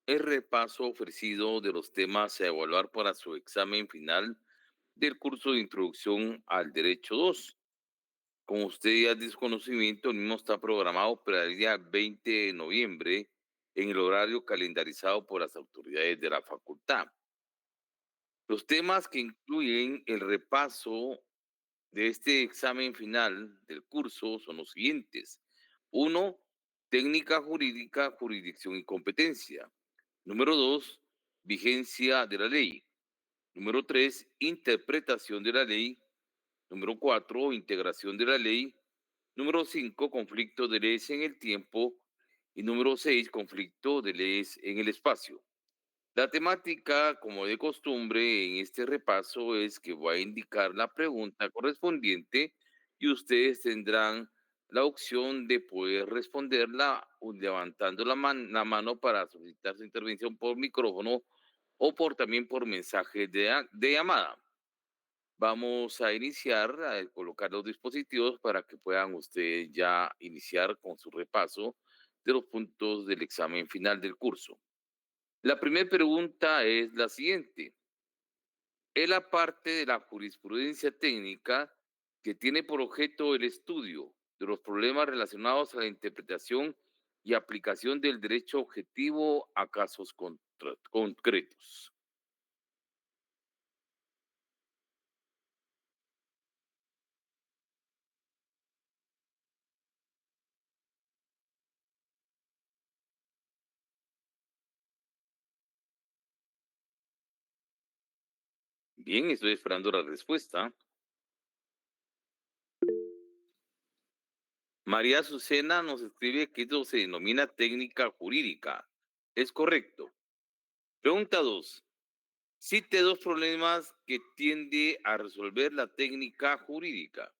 el repaso ofrecido de los temas a evaluar para su examen final del curso de Introducción al Derecho 2. Como usted ya es de su conocimiento, el mismo está programado para el día 20 de noviembre en el horario calendarizado por las autoridades de la facultad. Los temas que incluyen el repaso de este examen final del curso son los siguientes. Uno, técnica jurídica, jurisdicción y competencia. Número 2, vigencia de la ley. Número 3, interpretación de la ley. Número 4, integración de la ley. Número 5, conflicto de leyes en el tiempo. Y número 6, conflicto de leyes en el espacio. La temática, como de costumbre, en este repaso es que voy a indicar la pregunta correspondiente y ustedes tendrán la opción de poder responderla levantando la mano para solicitar su intervención por micrófono o también por mensaje de llamada. Vamos a iniciar a colocar los dispositivos para que puedan ustedes ya iniciar con su repaso de los puntos del examen final del curso. La primera pregunta es la siguiente. Es la parte de la jurisprudencia técnica que tiene por objeto el estudio de los problemas relacionados a la interpretación y aplicación del derecho objetivo a casos concretos. Bien, estoy esperando la respuesta. María Azucena nos escribe que esto se denomina técnica jurídica. ¿Es correcto? Pregunta 2. Cite dos problemas que tiende a resolver la técnica jurídica.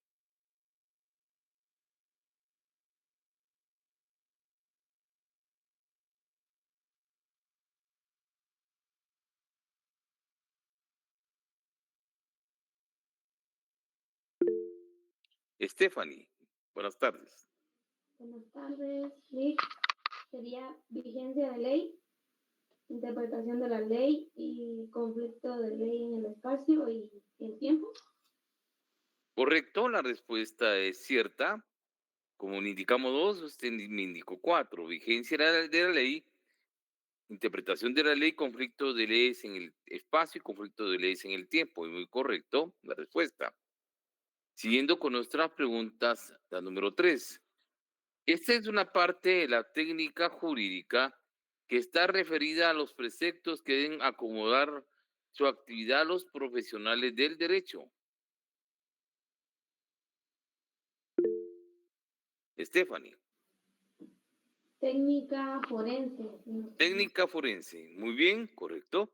Stephanie, buenas tardes. Buenas tardes, Rick. Sería vigencia de ley, interpretación de la ley y conflicto de ley en el espacio y el tiempo. Correcto, la respuesta es cierta. Como le indicamos dos, usted me indicó cuatro. Vigencia de la ley, interpretación de la ley, conflicto de leyes en el espacio y conflicto de leyes en el tiempo. Y muy correcto la respuesta. Siguiendo con nuestras preguntas, la número 3. Esta es una parte de la técnica jurídica que está referida a los preceptos que deben acomodar su actividad a los profesionales del derecho. Stephanie. Técnica forense. Técnica forense. Muy bien, correcto.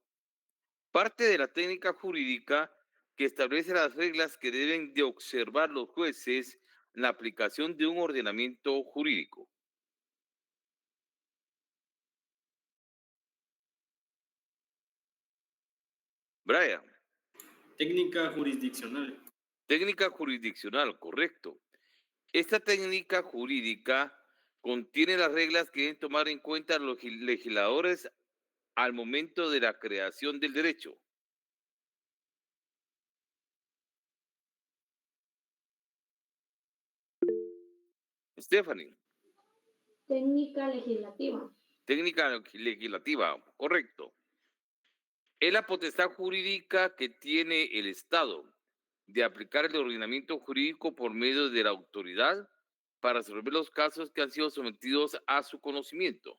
Parte de la técnica jurídica que establece las reglas que deben de observar los jueces en la aplicación de un ordenamiento jurídico. Brian. Técnica jurisdiccional. Técnica jurisdiccional, correcto. Esta técnica jurídica contiene las reglas que deben tomar en cuenta los legisladores al momento de la creación del derecho. Stephanie. Técnica legislativa. Técnica legislativa, correcto. Es la potestad jurídica que tiene el Estado de aplicar el ordenamiento jurídico por medio de la autoridad para resolver los casos que han sido sometidos a su conocimiento.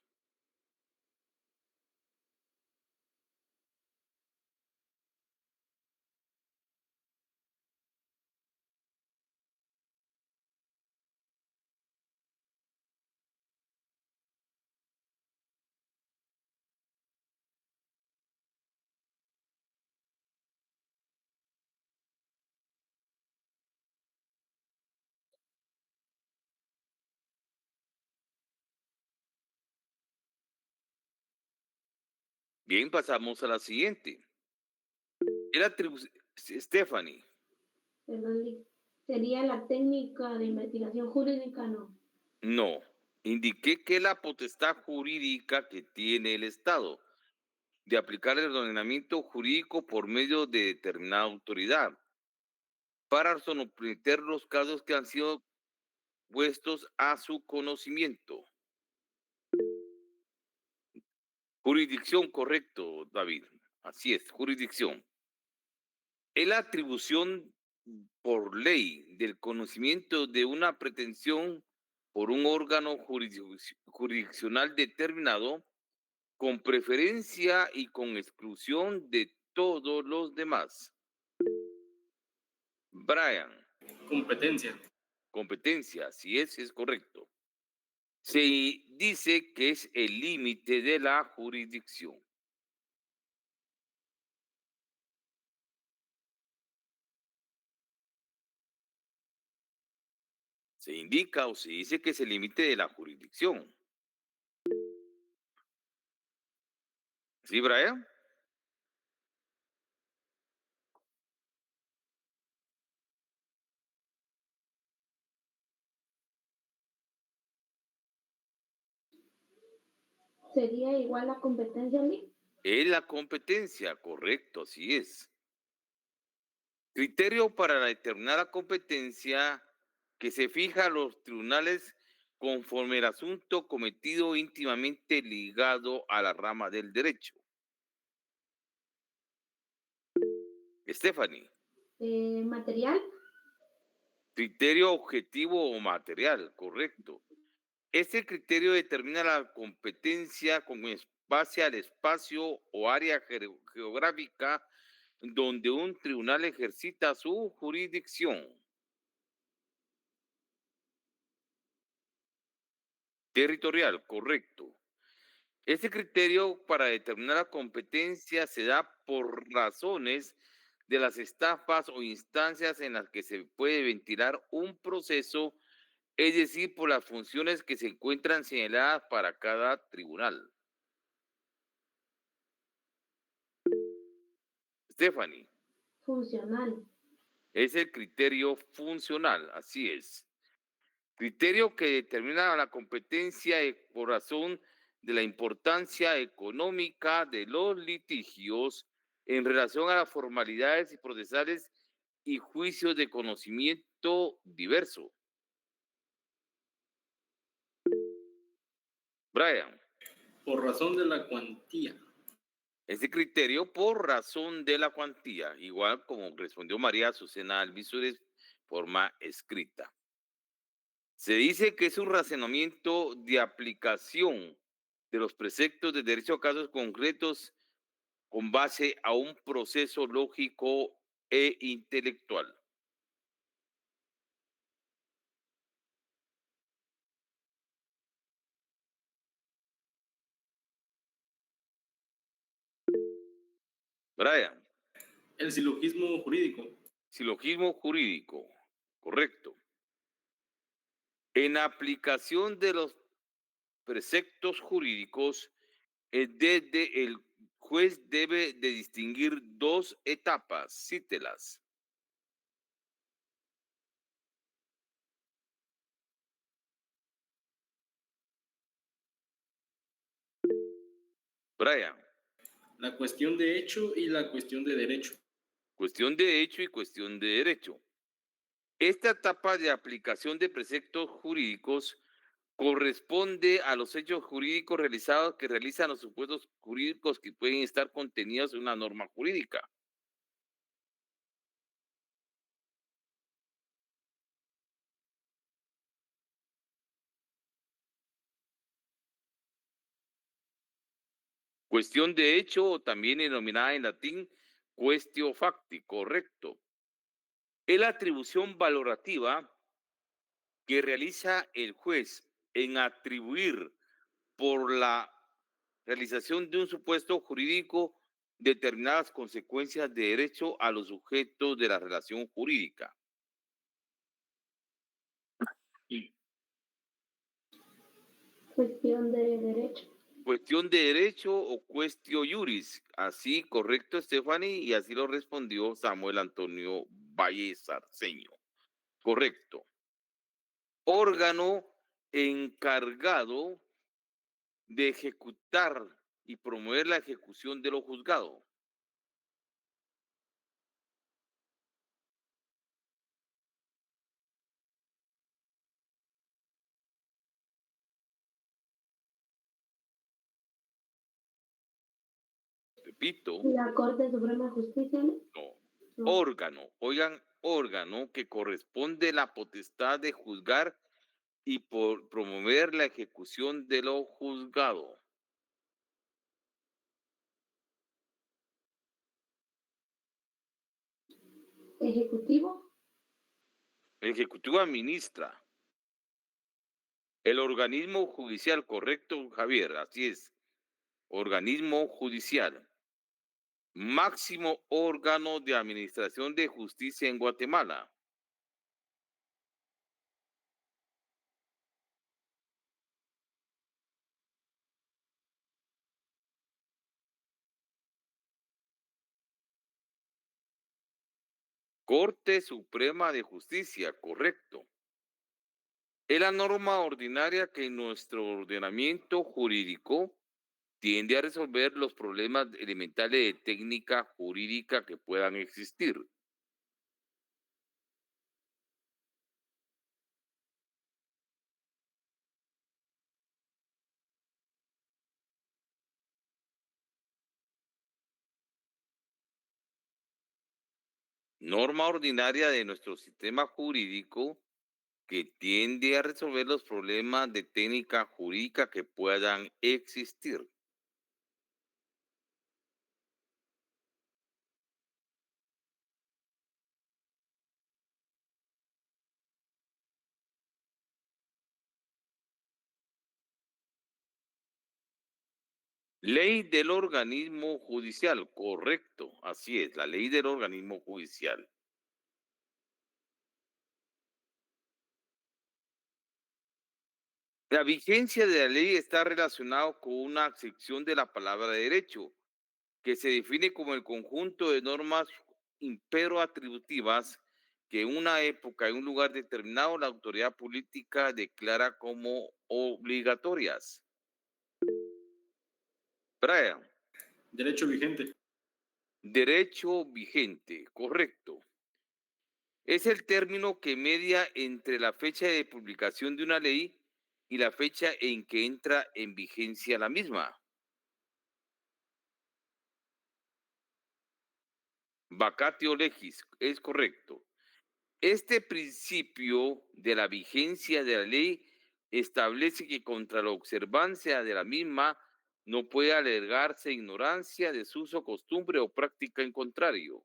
Bien, pasamos a la siguiente. Stephanie. Perdón, Rick. Sería la técnica de investigación jurídica, no. No. Indiqué que la potestad jurídica que tiene el Estado de aplicar el ordenamiento jurídico por medio de determinada autoridad para someter los casos que han sido puestos a su conocimiento. Jurisdicción, correcto, David. Así es, jurisdicción. Es la atribución por ley del conocimiento de una pretensión por un órgano jurisdiccional determinado con preferencia y con exclusión de todos los demás. Brian, Competencia. competencia, si es correcto. Se dice que es el límite de la jurisdicción. Se indica o se dice que es el límite de la jurisdicción. ¿Sí, Brian? Sería igual a competencia, Lee. Es la competencia, correcto, así es. Criterio para determinar la competencia que se fija a los tribunales conforme el asunto cometido íntimamente ligado a la rama del derecho. Stephanie, Material. criterio objetivo o material, correcto. Este criterio determina la competencia con base al espacio o área geográfica donde un tribunal ejercita su jurisdicción. Territorial, correcto. Este criterio para determinar la competencia se da por razones de las etapas o instancias en las que se puede ventilar un proceso, es decir, por las funciones que se encuentran señaladas para cada tribunal. Stephanie, Funcional. es el criterio funcional, así es. Criterio que determina la competencia por razón de la importancia económica de los litigios en relación a las formalidades y procesales y juicios de conocimiento diverso. Brian, Por razón de la cuantía. ese criterio por razón de la cuantía, igual como respondió María Azucena Alviso de forma escrita. Se dice que es un razonamiento de aplicación de los preceptos de derecho a casos concretos con base a un proceso lógico e intelectual. Brian, El silogismo jurídico. silogismo jurídico, correcto. En aplicación de los preceptos jurídicos, desde el juez debe de distinguir dos etapas, cítelas. Brian, La cuestión de hecho y la cuestión de derecho. cuestión de hecho y cuestión de derecho. Esta etapa de aplicación de preceptos jurídicos corresponde a los hechos jurídicos realizados que realizan los supuestos jurídicos que pueden estar contenidos en una norma jurídica. Cuestión de hecho, o también denominada en latín quaestio facti, correcto. Es la atribución valorativa que realiza el juez en atribuir por la realización de un supuesto jurídico determinadas consecuencias de derecho a los sujetos de la relación jurídica. Cuestión de derecho. Cuestión de derecho o cuestio juris. Así, correcto, Stephanie, y así lo respondió Samuel Antonio Valle Sarceño. Correcto. Órgano encargado de ejecutar y promover la ejecución de lo juzgado. Repito, La Corte Suprema de Justicia, ¿no? no. No. Órgano, oigan, órgano que corresponde la potestad de juzgar y por promover la ejecución de lo juzgado. Ejecutivo, El Ejecutivo administra. El organismo judicial, correcto, Javier, así es. Organismo judicial. Máximo órgano de administración de justicia en Guatemala. Corte Suprema de Justicia, correcto. Es la norma ordinaria que en nuestro ordenamiento jurídico tiende a resolver los problemas elementales de técnica jurídica que puedan existir. Norma ordinaria de nuestro sistema jurídico que tiende a resolver los problemas de técnica jurídica que puedan existir. Ley del organismo judicial, correcto, así es, la ley del organismo judicial. La vigencia de la ley está relacionada con una acepción de la palabra derecho, que se define como el conjunto de normas imperoatributivas que en una época, en un lugar determinado, la autoridad política declara como obligatorias. Brian, Derecho vigente. derecho vigente, correcto. Es el término que media entre la fecha de publicación de una ley y la fecha en que entra en vigencia la misma. Vacatio legis, es correcto. Este principio de la vigencia de la ley establece que contra la observancia de la misma no puede alegarse ignorancia, desuso, costumbre o práctica en contrario.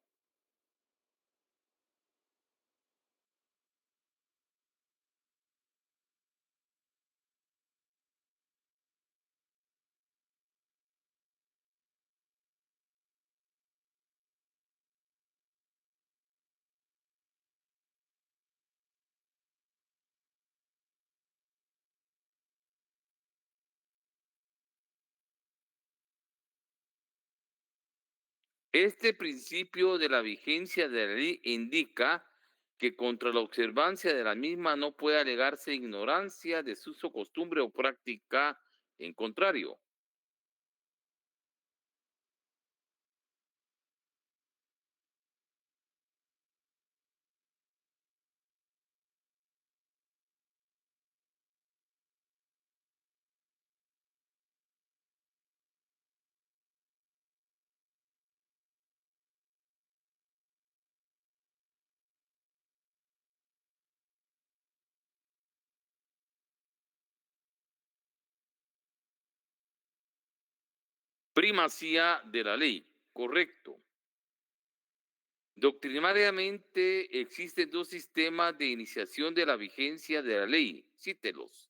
Este principio de la vigencia de la ley indica que contra la observancia de la misma no puede alegarse ignorancia, desuso, costumbre o práctica en contrario. Primacía de la ley, correcto. Doctrinariamente existen dos sistemas de iniciación de la vigencia de la ley. Cítelos.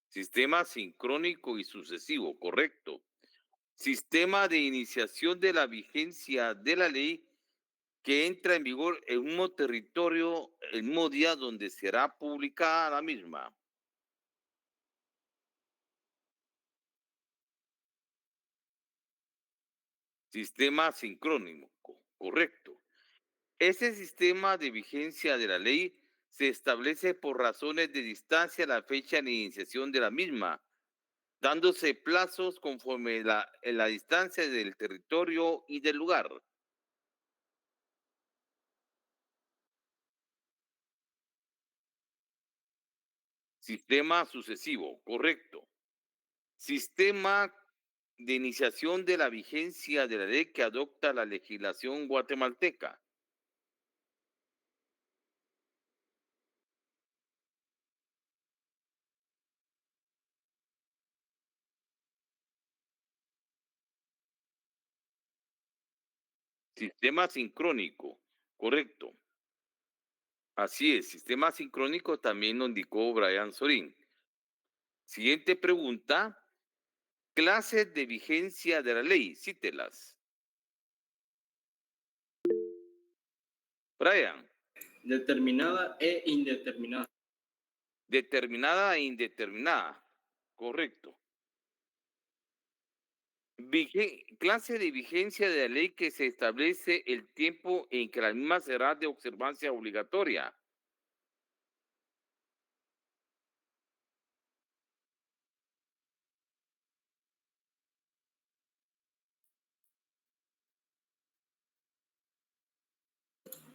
Sistema sincrónico y sucesivo, correcto. Sistema de iniciación de la vigencia de la ley que entra en vigor en un mismo territorio el mismo día donde será publicada la misma. Sistema sincrónico, correcto. Este sistema de vigencia de la ley se establece por razones de distancia a la fecha de iniciación de la misma, dándose plazos conforme la distancia del territorio y del lugar. Sistema sucesivo, correcto. Sistema de iniciación de la vigencia de la ley que adopta la legislación guatemalteca. Sistema sincrónico, correcto. Así es, sistema sincrónico también lo indicó Brian Sorín. Siguiente pregunta. Clases de vigencia de la ley, cítelas. Brian. Determinada e indeterminada. Determinada e indeterminada, correcto. Clase de vigencia de la ley que se establece el tiempo en que la misma será de observancia obligatoria.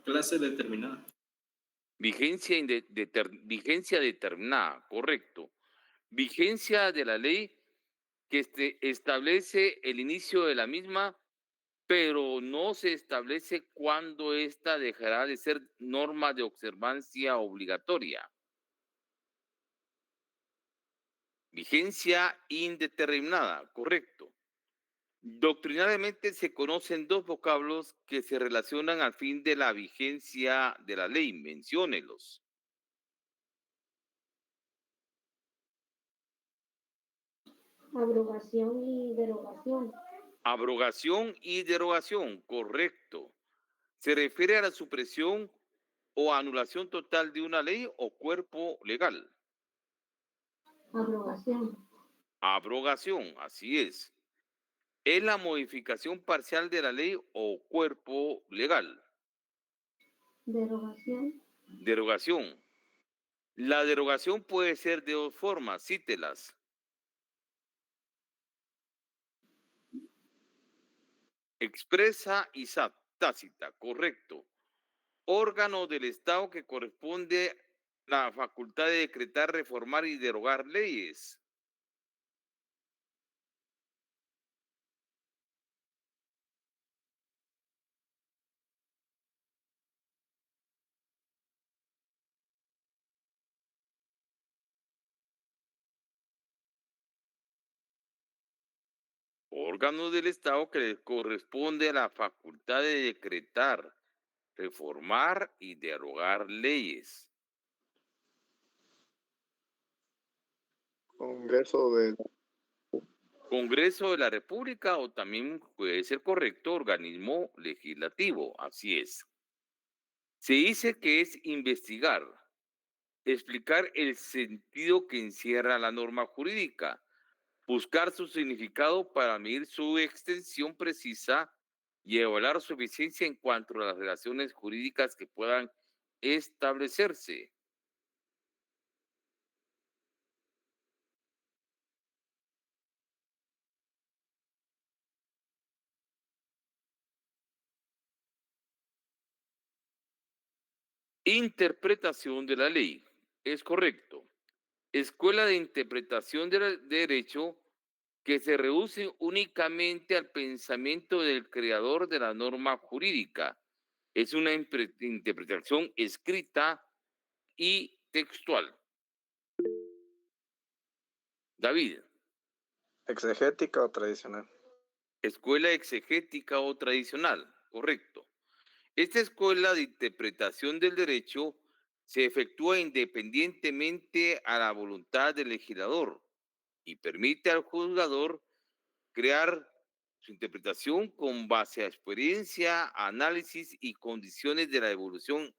Clase determinada. Vigencia, vigencia determinada, correcto. Vigencia de la ley que establece el inicio de la misma, pero no se establece cuándo ésta dejará de ser norma de observancia obligatoria. Vigencia indeterminada, correcto. Doctrinalmente se conocen dos vocablos que se relacionan al fin de la vigencia de la ley. Menciónelos. Abrogación y derogación. Abrogación y derogación, correcto. Se refiere a la supresión o anulación total de una ley o cuerpo legal. Abrogación. Abrogación, así es. Es la modificación parcial de la ley o cuerpo legal. Derogación. Derogación. La derogación puede ser de dos formas, cítelas. Expresa y tácita, correcto. Órgano del Estado que corresponde la facultad de decretar, reformar y derogar leyes. Órgano del Estado que le corresponde a la facultad de decretar, reformar y derogar leyes. Congreso de la República o también puede ser correcto organismo legislativo, así es. Se dice que es investigar, explicar el sentido que encierra la norma jurídica, buscar su significado para medir su extensión precisa y evaluar su eficiencia en cuanto a las relaciones jurídicas que puedan establecerse. Interpretación de la ley. Es correcto. Escuela de interpretación del derecho que se reduce únicamente al pensamiento del creador de la norma jurídica. Es una interpretación escrita y textual. David. Exegética o tradicional. Escuela exegética o tradicional, correcto. Esta escuela de interpretación del derecho se efectúa independientemente a la voluntad del legislador y permite al juzgador crear su interpretación con base a experiencia, análisis y condiciones de la evolución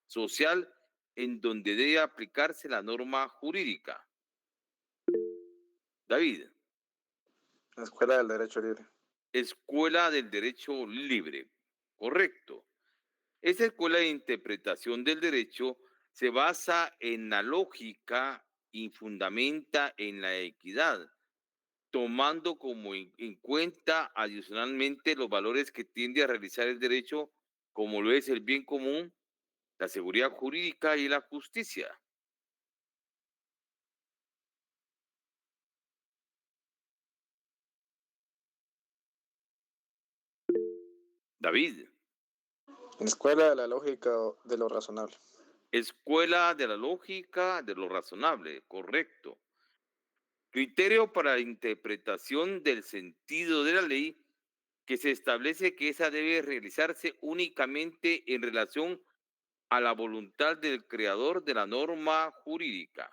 social en donde debe aplicarse la norma jurídica. David. La Escuela del Derecho Libre. escuela del derecho libre. Correcto. Esta escuela de interpretación del derecho se basa en la lógica y fundamenta en la equidad, tomando como en cuenta adicionalmente los valores que tiende a realizar el derecho, como lo es el bien común, la seguridad jurídica y la justicia. David, Escuela de la lógica de lo razonable. escuela de la lógica de lo razonable, correcto. Criterio para la interpretación del sentido de la ley que se establece que esa debe realizarse únicamente en relación a la voluntad del creador de la norma jurídica.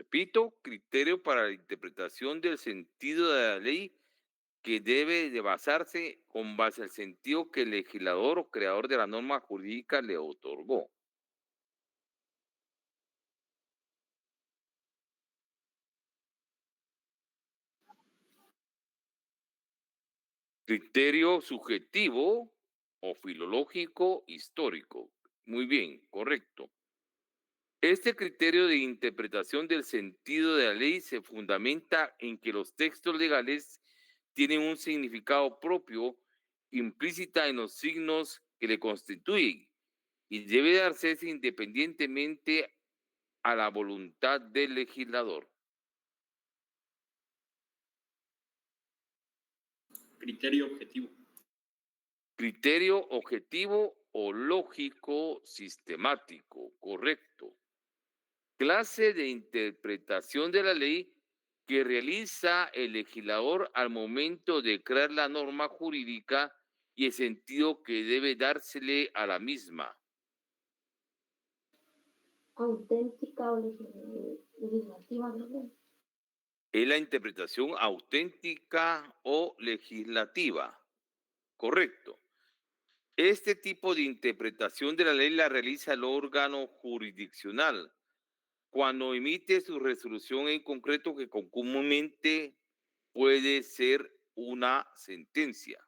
Repito, criterio para la interpretación del sentido de la ley que debe de basarse con base al sentido que el legislador o creador de la norma jurídica le otorgó. Criterio subjetivo o filológico histórico. Muy bien, correcto. Este criterio de interpretación del sentido de la ley se fundamenta en que los textos legales tienen un significado propio implícita en los signos que le constituyen y debe darse independientemente a la voluntad del legislador. Criterio objetivo. Criterio objetivo o lógico sistemático, correcto. Clase de interpretación de la ley que realiza el legislador al momento de crear la norma jurídica y el sentido que debe dársele a la misma. Auténtica o legislativa, creo que. Es la interpretación auténtica o legislativa. Correcto. Este tipo de interpretación de la ley la realiza el órgano jurisdiccional cuando emite su resolución en concreto que comúnmente puede ser una sentencia.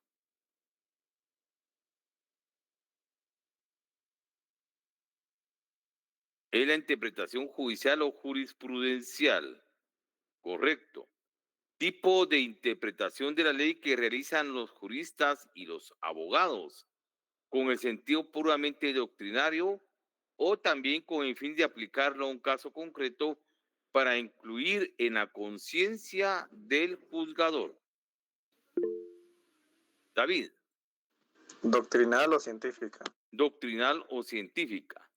Es la interpretación judicial o jurisprudencial. Correcto. Tipo de interpretación de la ley que realizan los juristas y los abogados, con el sentido puramente doctrinario o también con el fin de aplicarlo a un caso concreto para incluir en la conciencia del juzgador. David, Doctrinal o científica. doctrinal o científica.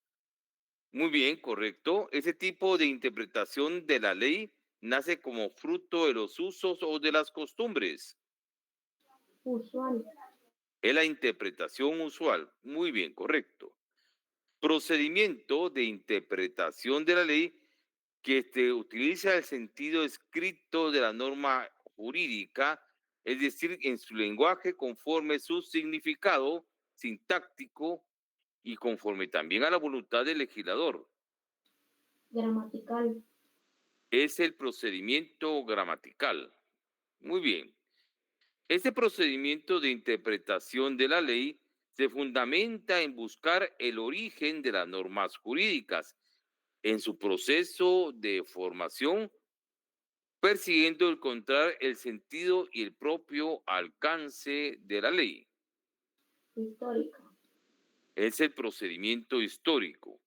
Muy bien, correcto. Ese tipo de interpretación de la ley nace como fruto de los usos o de las costumbres. Usual. Es la interpretación usual. Muy bien, correcto. Procedimiento de interpretación de la ley que utiliza el sentido escrito de la norma jurídica, es decir, en su lenguaje conforme su significado sintáctico y conforme también a la voluntad del legislador. Gramatical. Es el procedimiento gramatical. Muy bien. Este procedimiento de interpretación de la ley se fundamenta en buscar el origen de las normas jurídicas en su proceso de formación, persiguiendo encontrar el sentido y el propio alcance de la ley. Histórica. Es el procedimiento histórico,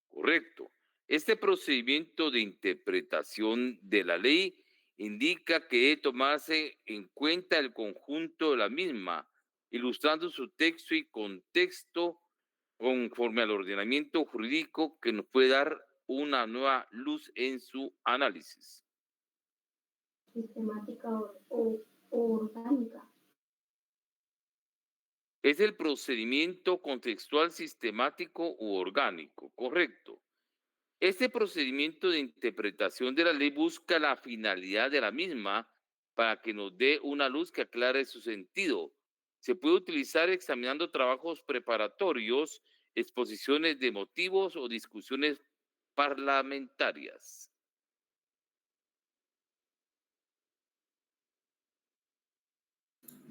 correcto. Este procedimiento de interpretación de la ley indica que debe tomarse en cuenta el conjunto de la misma, ilustrando su texto y contexto conforme al ordenamiento jurídico que nos puede dar una nueva luz en su análisis. Sistemática o orgánica. Es el procedimiento contextual sistemático u orgánico, correcto. Este procedimiento de interpretación de la ley busca la finalidad de la misma para que nos dé una luz que aclare su sentido. Se puede utilizar examinando trabajos preparatorios, exposiciones de motivos o discusiones parlamentarias.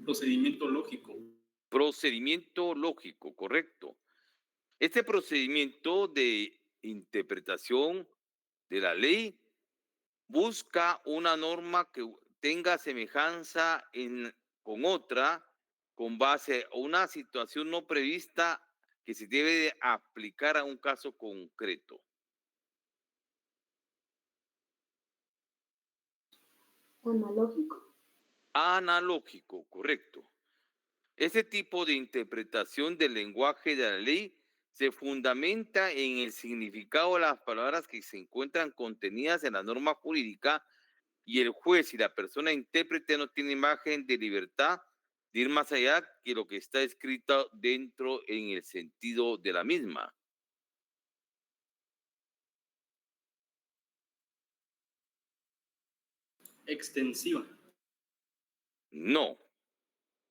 Procedimiento lógico. Procedimiento lógico, correcto. Este procedimiento de interpretación de la ley busca una norma que tenga semejanza con otra con base a una situación no prevista que se debe de aplicar a un caso concreto. Analógico. Analógico, correcto. Ese tipo de interpretación del lenguaje de la ley se fundamenta en el significado de las palabras que se encuentran contenidas en la norma jurídica y el juez y la persona intérprete no tienen imagen de libertad de ir más allá que lo que está escrito dentro en el sentido de la misma. Extensiva. No.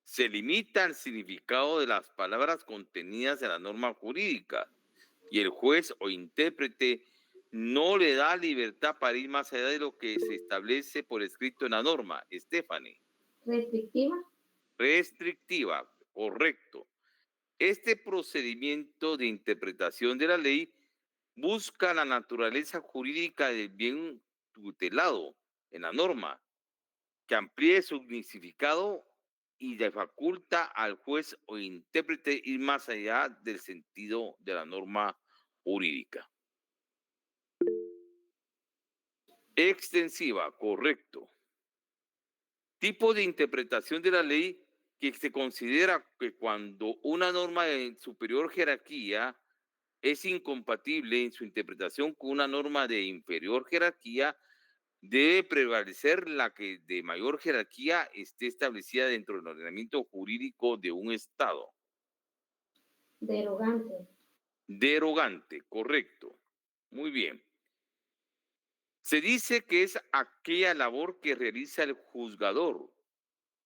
Se limita al significado de las palabras contenidas en la norma jurídica y el juez o intérprete no le da libertad para ir más allá de lo que se establece por escrito en la norma. Stephanie. Restrictiva. Restrictiva, correcto. Este procedimiento de interpretación de la ley busca la naturaleza jurídica del bien tutelado en la norma, que amplíe su significado y le faculta al juez o intérprete ir más allá del sentido de la norma jurídica. Extensiva, correcto. Tipo de interpretación de la ley que se considera que cuando una norma de superior jerarquía es incompatible en su interpretación con una norma de inferior jerarquía, debe prevalecer la que de mayor jerarquía esté establecida dentro del ordenamiento jurídico de un Estado. Derogante. Derogante, correcto. Muy bien. Se dice que es aquella labor que realiza el juzgador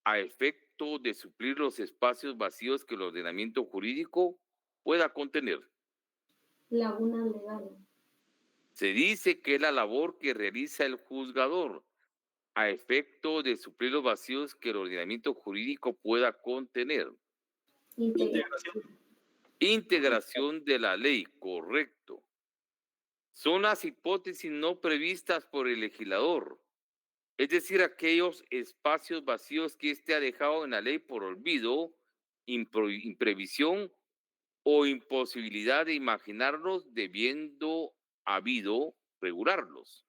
a efecto de suplir los espacios vacíos que el ordenamiento jurídico pueda contener. Lagunas legales. Se dice que es la labor que realiza el juzgador a efecto de suplir los vacíos que el ordenamiento jurídico pueda contener. Integración. Integración de la ley, correcto. Son las hipótesis no previstas por el legislador, es decir, aquellos espacios vacíos que éste ha dejado en la ley por olvido, imprevisión o imposibilidad de imaginarlos debiendo habido regularlos.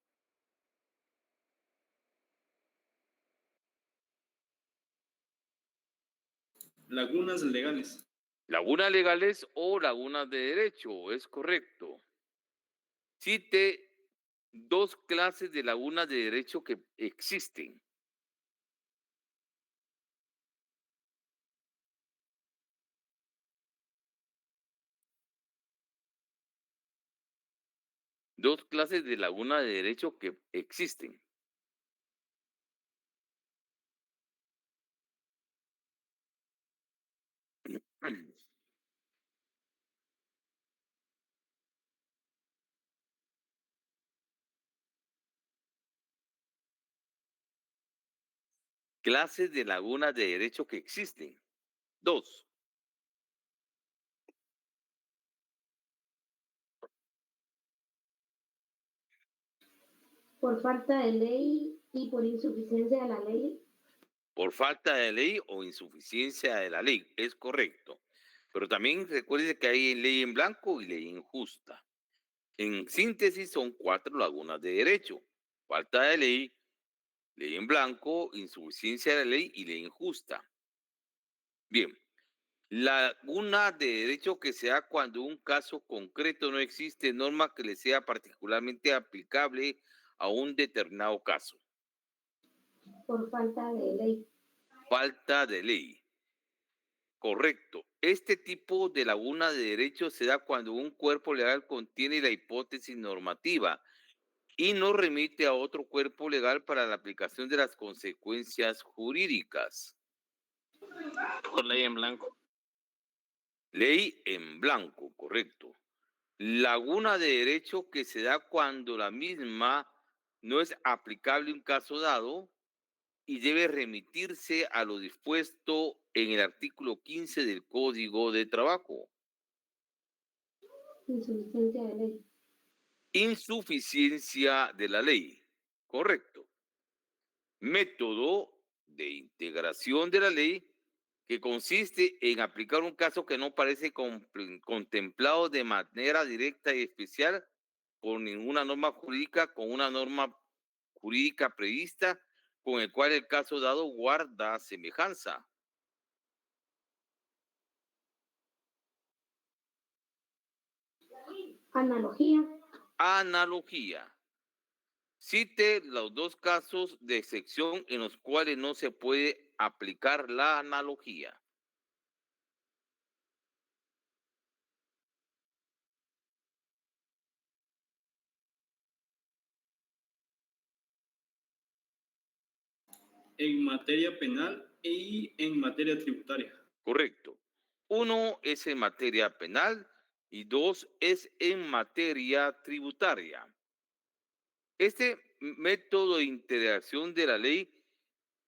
Lagunas legales. Lagunas legales o lagunas de derecho, es correcto. Cite dos clases de lagunas de derecho que existen. Dos clases de laguna de derecho que existen. Clases de lagunas de derecho que existen. Dos. Por falta de ley y por insuficiencia de la ley. Por falta de ley o insuficiencia de la ley, es correcto. Pero también recuerde que hay ley en blanco y ley injusta. En síntesis son 4 lagunas de derecho. Falta de ley, ley en blanco, insuficiencia de la ley y ley injusta. Bien, laguna de derecho que se da cuando un caso concreto no existe norma que le sea particularmente aplicable a un determinado caso. Por falta de ley. Falta de ley. Correcto. Este tipo de laguna de derecho se da cuando un cuerpo legal contiene la hipótesis normativa y no remite a otro cuerpo legal para la aplicación de las consecuencias jurídicas. Por ley en blanco. Ley en blanco, correcto. Laguna de derecho que se da cuando la misma no es aplicable en un caso dado y debe remitirse a lo dispuesto en el artículo 15 del Código de Trabajo. Insuficiencia de ley. Insuficiencia de la ley, correcto. Método de integración de la ley que consiste en aplicar un caso que no parece contemplado de manera directa y especial por ninguna norma jurídica con una norma jurídica prevista con el cual el caso dado guarda semejanza. Analogía. Analogía. Cite los dos casos de excepción en los cuales no se puede aplicar la analogía. En materia penal y en materia tributaria. Correcto. Uno es en materia penal y dos es en materia tributaria. Este método de integración de la ley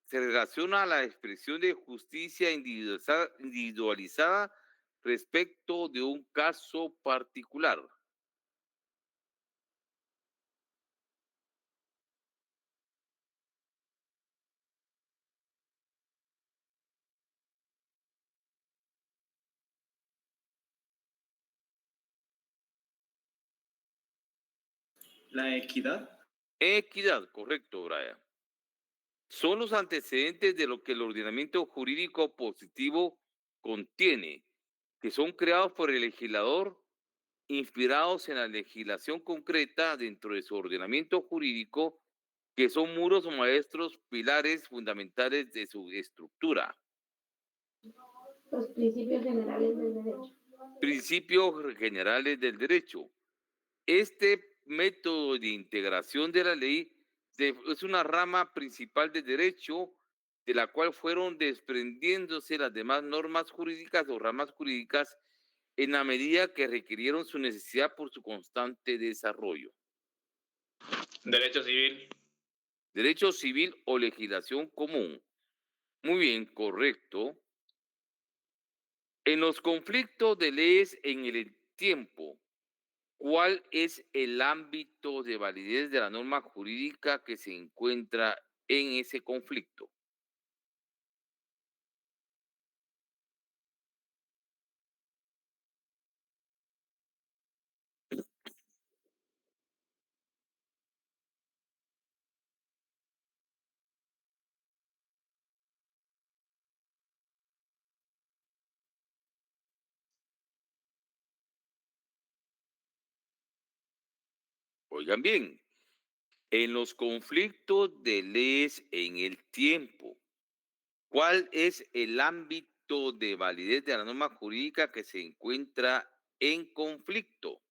se relaciona a la expresión de justicia individualizada respecto de un caso particular. La equidad. Equidad, correcto, Brian. Son los antecedentes de lo que el ordenamiento jurídico positivo contiene, que son creados por el legislador, inspirados en la legislación concreta dentro de su ordenamiento jurídico, que son muros o maestros, pilares fundamentales de su estructura. Los principios generales del derecho. Principios generales del derecho. Este método de integración de la ley es una rama principal del derecho de la cual fueron desprendiéndose las demás normas jurídicas o ramas jurídicas en la medida que requirieron su necesidad por su constante desarrollo. Derecho civil. Derecho civil o legislación común. Muy bien, correcto. En los conflictos de leyes en el tiempo, ¿cuál es el ámbito de validez de la norma jurídica que se encuentra en ese conflicto? Oigan bien, en los conflictos de leyes en el tiempo, ¿cuál es el ámbito de validez de la norma jurídica que se encuentra en conflicto?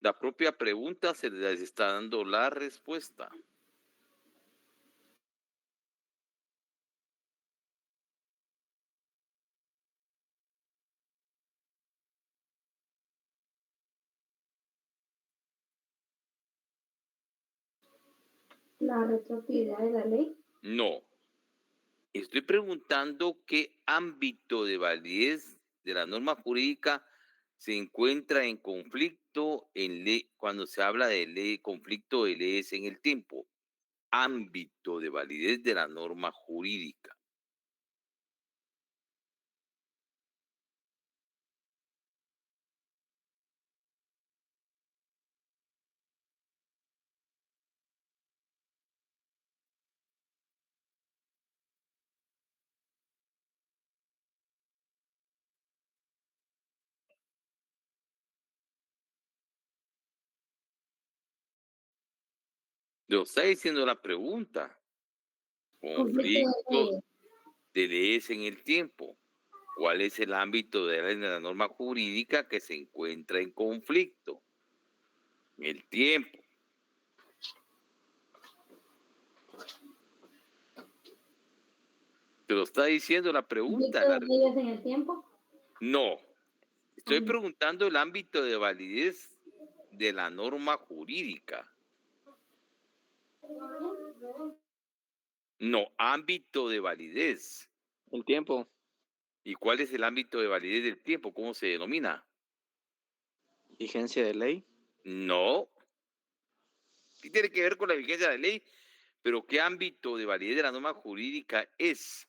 La propia pregunta se les está dando la respuesta. La retroactividad de la ley. No. Estoy preguntando qué ámbito de validez de la norma jurídica se encuentra en conflicto en ley, cuando se habla de ley, conflicto de leyes en el tiempo. Ámbito de validez de la norma jurídica. Lo está diciendo la pregunta. Conflicto de leyes en el tiempo. ¿Cuál es el ámbito de la norma jurídica que se encuentra en conflicto? En el tiempo. Te lo está diciendo la pregunta. ¿Conflicto de leyes en el tiempo? No. Estoy preguntando el ámbito de validez de la norma jurídica. No, ámbito de validez. El tiempo. ¿Y cuál es el ámbito de validez del tiempo? ¿Cómo se denomina? Vigencia de ley. No. Sí tiene que ver con la vigencia de la ley, pero ¿qué ámbito de validez de la norma jurídica es?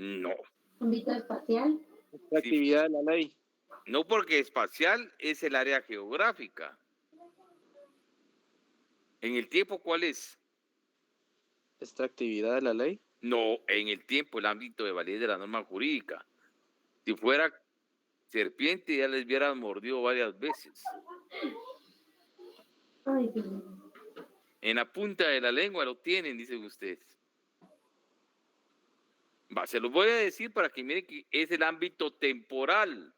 No. ¿Ámbito espacial? La actividad de la ley. No, porque espacial es el área geográfica. ¿En el tiempo cuál es? Esta actividad de la ley. No, en el tiempo el ámbito de validez de la norma jurídica. Si fuera serpiente ya les hubieran mordido varias veces. Ay, Dios mío. En la punta de la lengua lo tienen, dicen ustedes. Va, se los voy a decir para que miren que es el ámbito temporal.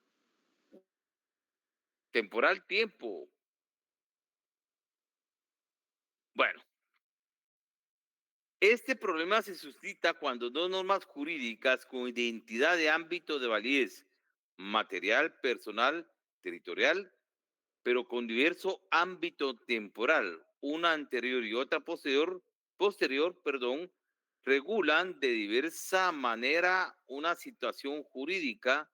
Temporal, tiempo. Bueno, este problema se suscita cuando dos normas jurídicas con identidad de ámbito de validez material, personal, territorial, pero con diverso ámbito temporal, una anterior y otra posterior, regulan de diversa manera una situación jurídica,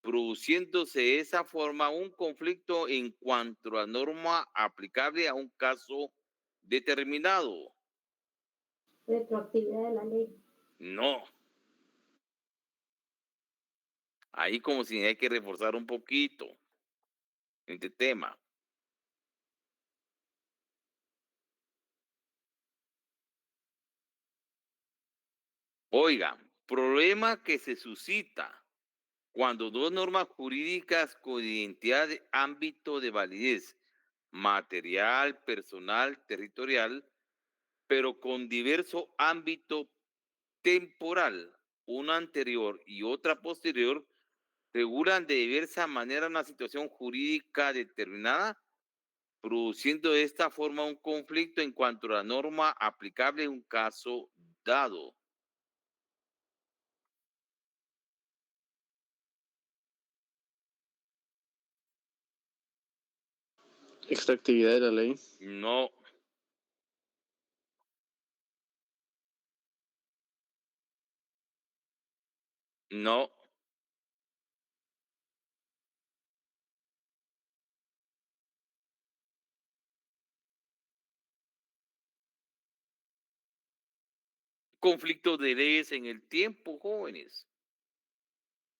produciéndose de esa forma un conflicto en cuanto a la norma aplicable a un caso determinado. Retroactividad de la ley. No. Ahí como si hay que reforzar un poquito este tema. Oigan, problema que se suscita cuando dos normas jurídicas con identidad de ámbito de validez material, personal, territorial, pero con diverso ámbito temporal, una anterior y otra posterior, regulan de diversa manera una situación jurídica determinada, produciendo de esta forma un conflicto en cuanto a la norma aplicable en un caso dado. Esta actividad de la ley. No. No. Conflicto de leyes en el tiempo, jóvenes.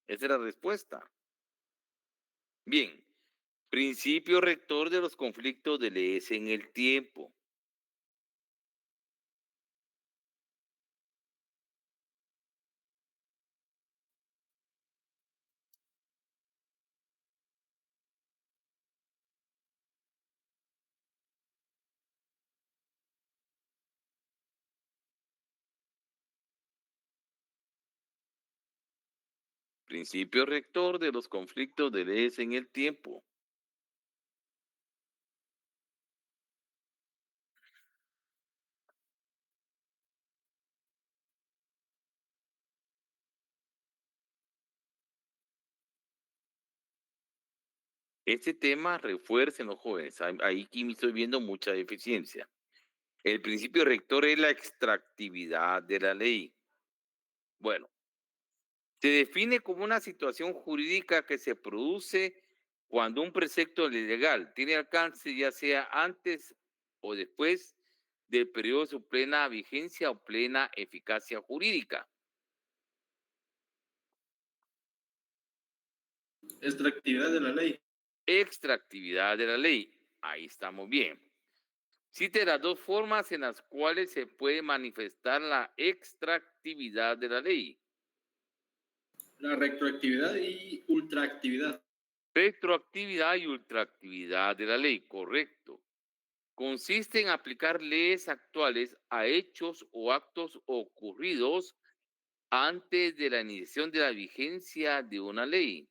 Esa es la respuesta. Bien, principio rector de los conflictos de leyes en el tiempo. Principio rector de los conflictos de leyes en el tiempo. Este tema refuerza en los jóvenes. Ahí aquí estoy viendo mucha deficiencia. El principio rector es la extractividad de la ley. Bueno, se define como una situación jurídica que se produce cuando un precepto legal tiene alcance ya sea antes o después del periodo de su plena vigencia o plena eficacia jurídica. Extractividad de la ley. Extractividad de la ley. Ahí estamos bien. Cite las dos formas en las cuales se puede manifestar la extractividad de la ley. La retroactividad y ultraactividad. Retroactividad y ultraactividad de la ley, correcto. Consiste en aplicar leyes actuales a hechos o actos ocurridos antes de la iniciación de la vigencia de una ley.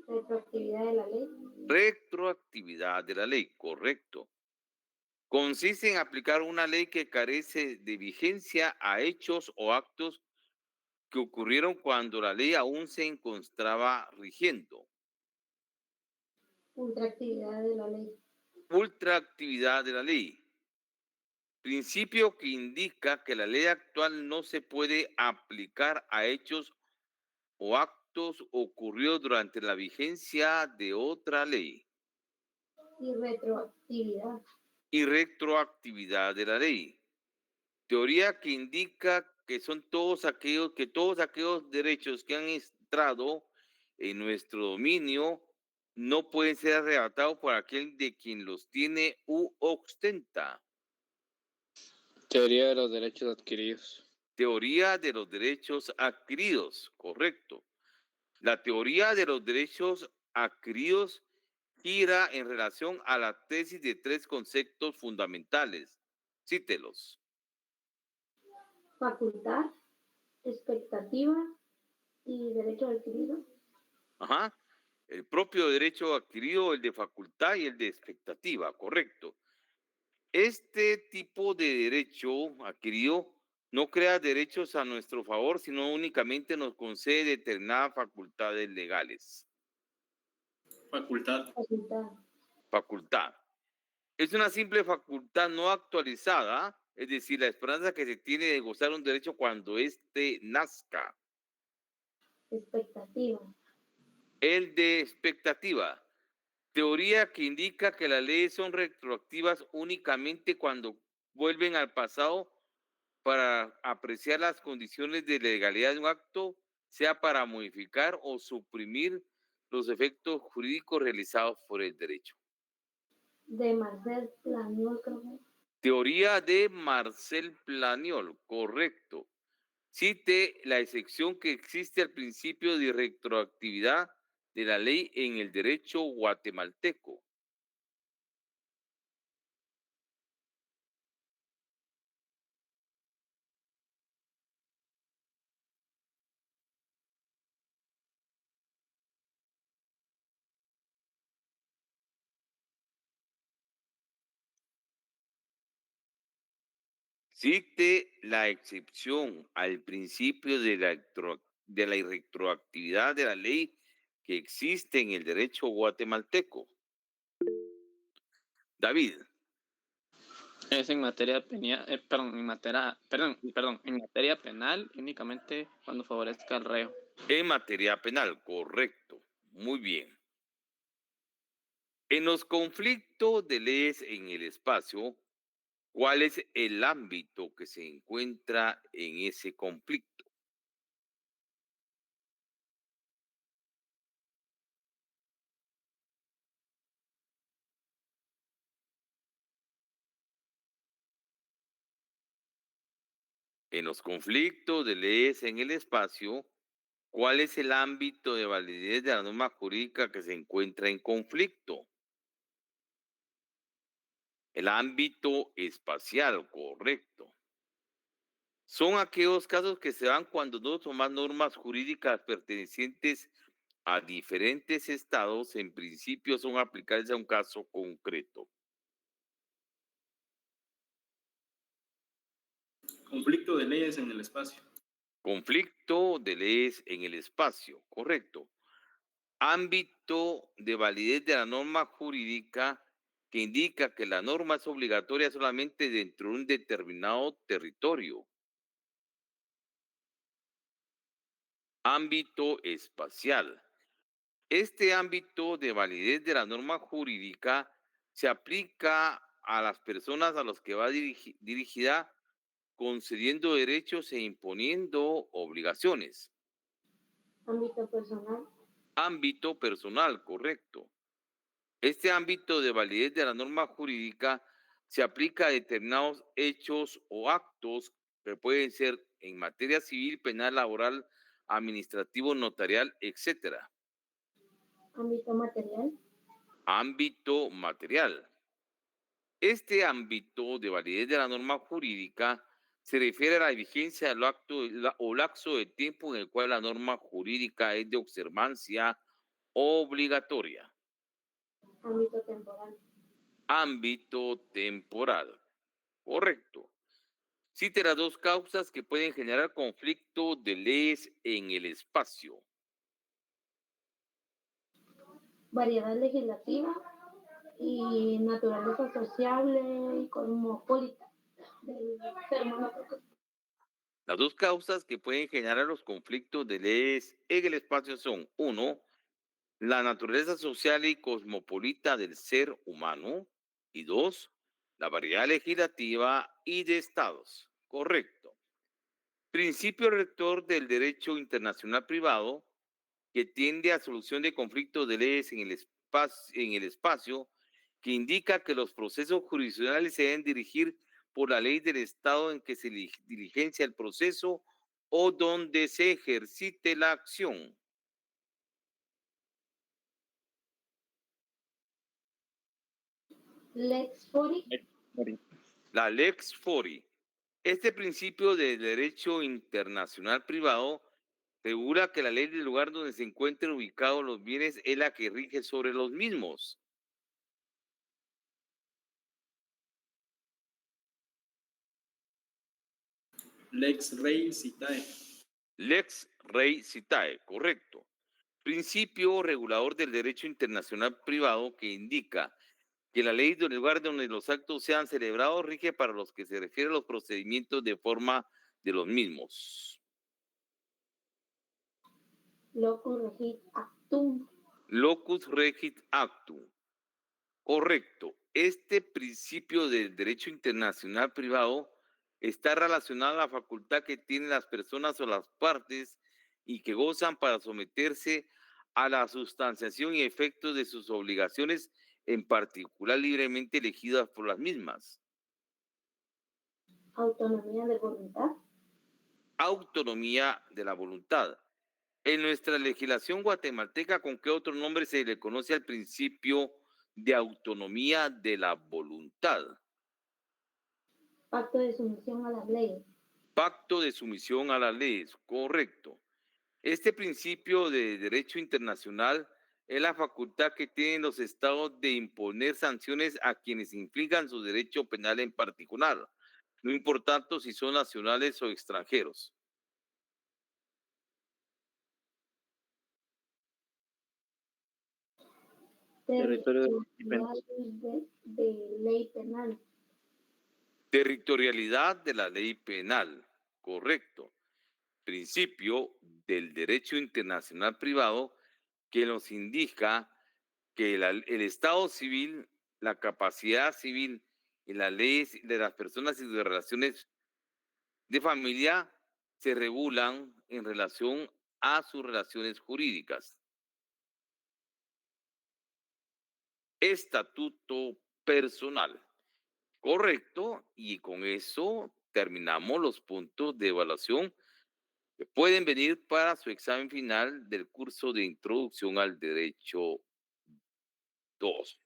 Retroactividad de la ley. Retroactividad de la ley, correcto. Consiste en aplicar una ley que carece de vigencia a hechos o actos que ocurrieron cuando la ley aún se encontraba rigiendo. Ultraactividad de la ley. Ultraactividad de la ley. Principio que indica que la ley actual no se puede aplicar a hechos o actos ocurridos durante la vigencia de otra ley. Y retroactividad. Y retroactividad de la ley. Teoría que indica que son todos aquellos derechos que han entrado en nuestro dominio no pueden ser arrebatados por aquel de quien los tiene u ostenta. Teoría de los derechos adquiridos. Teoría de los derechos adquiridos, correcto. La teoría de los derechos adquiridos gira en relación a la tesis de tres conceptos fundamentales. Cítelos. Facultad, expectativa y derecho adquirido. Ajá. El propio derecho adquirido, el de facultad y el de expectativa, correcto. Este tipo de derecho adquirido no crea derechos a nuestro favor, sino únicamente nos concede determinadas facultades legales. Facultad. Facultad. Facultad. Es una simple facultad no actualizada, es decir, la esperanza que se tiene de gozar un derecho cuando éste nazca. Expectativa. El de expectativa. Teoría que indica que las leyes son retroactivas únicamente cuando vuelven al pasado para apreciar las condiciones de legalidad de un acto, sea para modificar o suprimir los efectos jurídicos realizados por el derecho. De Marcel Planiol, creo que. Teoría de Marcel Planiol, correcto. Cite la excepción que existe al principio de retroactividad de la ley en el derecho guatemalteco. Cite la excepción al principio de la irretroactividad de la ley que existe en el derecho guatemalteco. David. Es en materia penal, en materia penal únicamente cuando favorezca al reo. En materia penal, correcto. Muy bien. En los conflictos de leyes en el espacio, ¿cuál es el ámbito que se encuentra en ese conflicto? En los conflictos de leyes en el espacio, ¿cuál es el ámbito de validez de la norma jurídica que se encuentra en conflicto? El ámbito espacial, correcto. Son aquellos casos que se dan cuando dos o más normas jurídicas pertenecientes a diferentes estados en principio son aplicables a un caso concreto. Conflicto de leyes en el espacio. Conflicto de leyes en el espacio, correcto. Ámbito de validez de la norma jurídica que indica que la norma es obligatoria solamente dentro de un determinado territorio. Ámbito espacial. Este ámbito de validez de la norma jurídica se aplica a las personas a las que va dirigida concediendo derechos e imponiendo obligaciones. Ámbito personal. Ámbito personal, correcto. Este ámbito de validez de la norma jurídica se aplica a determinados hechos o actos que pueden ser en materia civil, penal, laboral, administrativo, notarial, etcétera. Ámbito material. Ámbito material. Este ámbito de validez de la norma jurídica se refiere a la vigencia del acto o lapso de tiempo en el cual la norma jurídica es de observancia obligatoria. Ámbito temporal. Ámbito temporal. Correcto. Cite las dos causas que pueden generar conflicto de leyes en el espacio. Variedad legislativa y naturaleza sociable y cosmopolita del ser humano. Las dos causas que pueden generar los conflictos de leyes en el espacio son: 1, la naturaleza social y cosmopolita del ser humano, y 2, la variedad legislativa y de estados. Correcto. Principio rector del derecho internacional privado que tiende a solución de conflictos de leyes en el espacio, que indica que los procesos jurisdiccionales se deben dirigir por la ley del estado en que se diligencia el proceso o donde se ejercite la acción. Lex Fori. La Lex Fori. Este principio del derecho internacional privado regula que la ley del lugar donde se encuentren ubicados los bienes es la que rige sobre los mismos. Lex Rei Citae. Lex Rei Citae, correcto. Principio regulador del derecho internacional privado que indica que la ley del lugar donde los actos sean celebrados rige para los que se refiere a los procedimientos de forma de los mismos. Locus regit actum. Locus regit actum. Correcto. Este principio del derecho internacional privado está relacionado a la facultad que tienen las personas o las partes y que gozan para someterse a la sustanciación y efectos de sus obligaciones, en particular libremente elegidas por las mismas. Autonomía de voluntad. Autonomía de la voluntad. En nuestra legislación guatemalteca, ¿con qué otro nombre se le conoce al principio de autonomía de la voluntad? Pacto de sumisión a las leyes. Pacto de sumisión a las leyes, correcto. Este principio de derecho internacional es la facultad que tienen los estados de imponer sanciones a quienes infringan su derecho penal en particular, no importando si son nacionales o extranjeros. Territorio de ley penal. Territorialidad de la ley penal, correcto. Principio del derecho internacional privado que nos indica que el Estado civil, la capacidad civil y las leyes de las personas y sus relaciones de familia se regulan en relación a sus relaciones jurídicas. Estatuto personal. Correcto, y con eso terminamos los puntos de evaluación que pueden venir para su examen final del curso de Introducción al Derecho 2.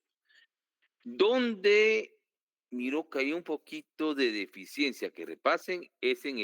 Donde miro que hay un poquito de deficiencia que repasen es en el